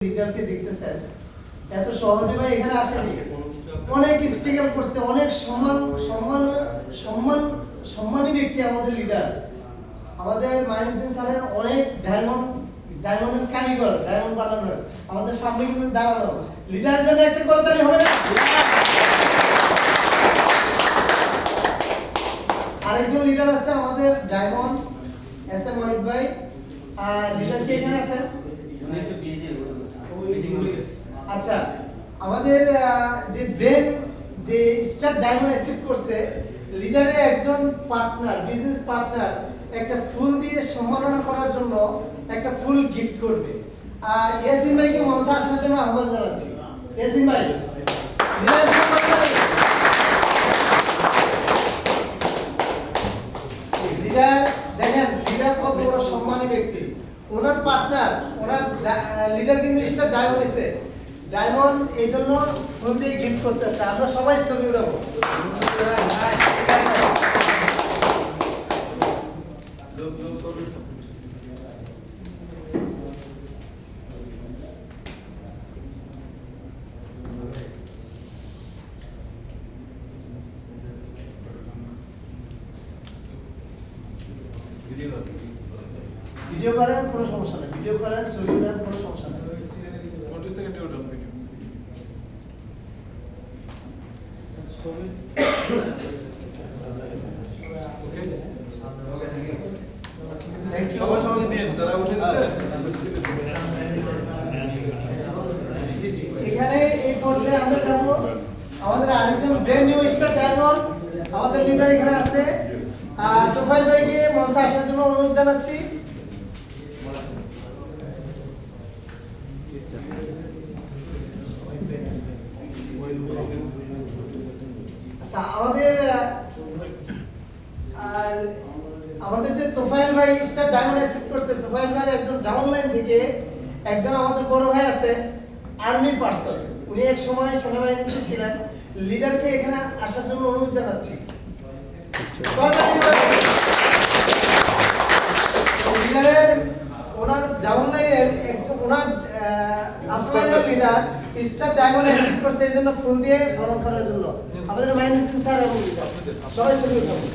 লিডারকে দেখতেছেন এত সহজে ভাই এখানে আসেনি, অনেক স্ট্রাগল করছে, অনেক সম্মানী ব্যক্তি আমাদের লিডার, আমাদের মাইনুদ্দিন স্যারের অনেক ডায়মন্ডের কারিগর, ডায়মন্ড বানানোর আমাদের সামনে কিন্তু দাঁড়ানো লিডারের জন্য একটা করতালি হবে না? আরেকজন লিডার আছে আমাদের ডায়মন্ড এস এম ওয়াহিদ ভাই, আর লিডার কে এখানে আছেন? একটু বিজি আচ্ছা, আমাদের যে ব্রেন যে স্টার ডায়মন্ড অ্যাচিভ করছে, লিডারের একজন পার্টনার, বিজনেস পার্টনার একটা ফুল দিয়ে সম্মাননা করার জন্য একটা ফুল গিফট করবে। ইয়াসিন ভাইকে মঞ্চে আসার জন্য আহ্বান জানাচ্ছি। ইয়াসিন ভাই, লিডার দেখেন, লিডার কত বড় সম্মানী ব্যক্তি, ওনার পার্টনার, ওনার লিডার কিন্তু স্টার ডায়মন্ড এসে ডায়মন্ড এই জন্য ফুল দিয়ে গিফট করতেছে। আমরা সবাই ছবি উঠাবো। ভিডিও করার কোনো সমস্যা নেই, ভিডিও করার ছবি ওঠার কোনো সমস্যা নেই। এখানে এই পর্যায়ে আমরা যাবো আমাদের আরেকজন ব্র্যান্ড নিউ স্টার ডায়মন্ড আমাদের লিডার এখানে আছে, তোফাইল ভাইকে মঞ্চে আসার জন্য অনুরোধ জানাচ্ছি। আচ্ছা, আমাদের যে তোফাইল ভাই স্টার ডায়মন্ড অ্যাচিভ করছে, তোফাইল ভাই একজন ডাউনলাইন থেকে একজন আমাদের বড় ভাই আছে আর্মি পার্সন, উনি এক সময় সেনাবাহিনীতে ছিলেন, লিডারকে এখানে আসার জন্য অনুরোধ জানাচ্ছি। লিডারের ওনার ডাউনলাইনের একজন ওনার আফলাইনের লিডার স্টার ডায়মন্ড অ্যাচিভ করছে, এই জন্য ফুল দিয়ে বরণ করার জন্য আমাদের মাইনুদ্দিন স্যার এবং লিডার সবাই ছবি উঠাবো।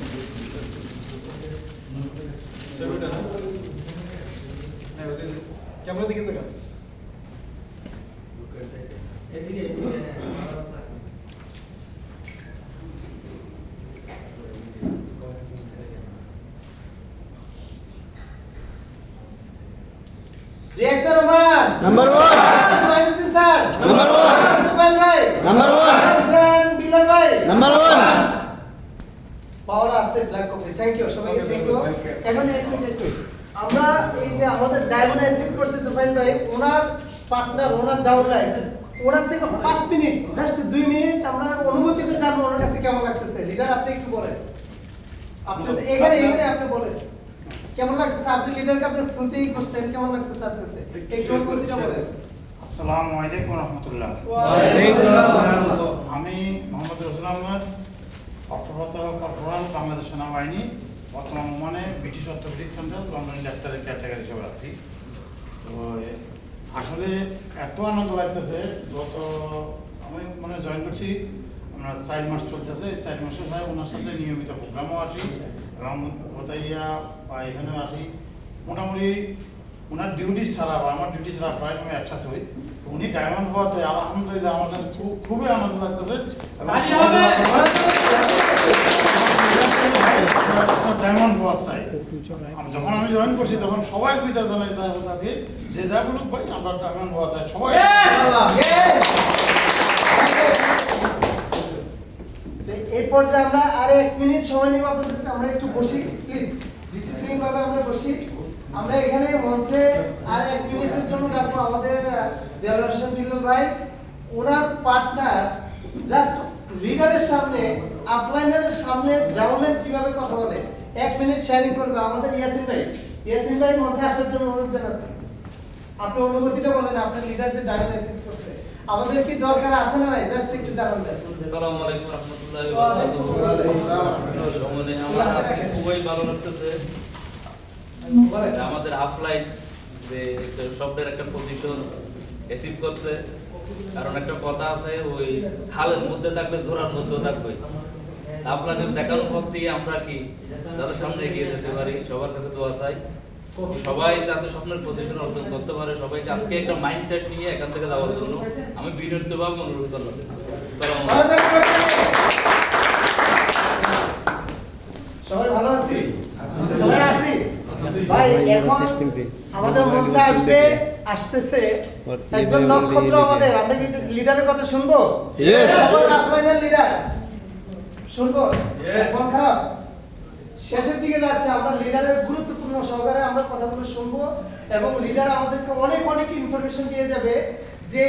ক্যামেরা দিকে দেখা reaction Rahman number 1 Mainuddin sir number 1 তোফাইল ভাই নাম্বার 1 হাসান বিলাল ভাই নাম্বার 1 পাওয়ার আছে ব্ল্যাক কপি। থ্যাংক ইউ সবাইকে, থ্যাংক ইউ। এখন এক মিনিট আমরা এই যে আমাদের ডায়মন্ড অ্যাচিভ করছে তোফাইল ভাই, ওনার পার্টনার, ওনার ডাউনলাইন, ওনার থেকে 5 মিনিট, জাস্ট 2 মিনিট আমরা অনুভূতিটা জানবো ওনার কাছে কেমন লাগতেছে। লিডার আপনি একটু বলেন, আপনি তো এখানে আপনি বলেন কেমন লাগতেছে, আপনি লিডারকে আপনি ফুলতেই করছেন, কেমন লাগতেছে আপনার কাছে একটু অনুভূতিটা বলেন। আসসালামু আলাইকুম ওয়া রাহমাতুল্লাহ। আমি মোহাম্মদ রসুল আহমদ, অক্ষররত কর্পোরাল বাংলাদেশ সেনাবাহিনী, বর্তমান ওমানে ব্রিটিশ অর্থোপেডিক সেন্টার লন্ডন ডাক্তারের কেয়ারটেকার হিসেবে আছি। তো আসলে এত আনন্দ লাগতেছে, আমি জয়েন করছি, আমরা 4 মাস চলতেছে, এই 4 মাসের হয় ওনার সাথে নিয়মিত প্রোগ্রামও আসি এবং হতাইয়া বা এখানেও আসি। মোটামুটি ওনার ডিউটি ছাড়া বা আমার ডিউটি ছাড়া প্রায় সময় একসাথে হই। উনি ডায়মন্ড হওয়াতে আলহামদুলিল্লাহ আমার কাছে খুবই আনন্দ লাগতেছে। ডায়মন্ড হওয়া চাই, যখন আমি জয়েন করছি তখন সবাই কৃতজ্ঞতা জানাই তাকে, যে যা বলুক ভাই আমরা ডায়মন্ড হওয়া চাই সবাই। এই পর্যায়ে আমরা আর 1 মিনিট সময় নিব আপনাদের, আমরা একটু বসি প্লিজ, ডিসিপ্লিন ভাবে আমরা বসি। আমরা এখানে মঞ্চে আর 1 মিনিটের জন্য ডাকবো আমাদের দেলোয়ার হোসেন বিল্লাল ভাই, ওনার পার্টনার জাস্ট লিডারের সামনে, আফলাইনারের সামনে ডাউনলাইন কিভাবে কথা বলে 1 মিনিট শেয়ারিং করবে আমাদের ইয়াসিন ভাই। ইয়াসিন ভাই মঞ্চে আসার জন্য অনুরোধ জানাচ্ছি। আপনি অনুভূতিটা বলেন, আপনার লিডার যে ডায়মন্ড অ্যাচিভ করছে, আমাদের কি দরকার আছে না নাই, জাস্ট একটু জানান দেন। আসসালামু আলাইকুম ওয়া রাহমাতুল্লাহি ওয়া বারাকাতুহু। আমার খুবই ভালো লাগতেছে আমাদের আফলাইন যে একটা শব্দের একটা পজিশন অ্যাচিভ করছে। কারণ একটা কথা আছে, ওই খালের মধ্যে থাকলে ধরার মধ্যেও থাকবে। আপনাদের দেখানোর পর দিয়ে আমরা কি তাদের সামনে এগিয়ে যেতে পারি। সবার কাছে দোয়া চাই, সবাই যাতে স্বপ্নের প্রতিষ্ঠান অর্জন করতে পারে। সবাইকে আজকে একটা মাইন্ডসেট নিয়ে এখান থেকে যাওয়ার জন্য আমি বিনীতভাবে অনুরোধ করলাম। আসসালামু আলাইকুম। সবাই ভালো আছি? সবাই আছি? ভাই এখন আমাদের মঞ্চে আসতেছে একজন নক্ষত্র আমাদের। আমরা কি লিডারের কথা শুনবো? Yes. সবার রাফাইনাল লিডার শুনবো? মন খারাপ? শেষের দিকে যাচ্ছে, আমরা লিডারের গুরুত্বপূর্ণ সহকারে আমরা কথাগুলো শুনবো এবং লিডার আমাদেরকে অনেক অনেক ইনফরমেশন দিয়ে যাবে যে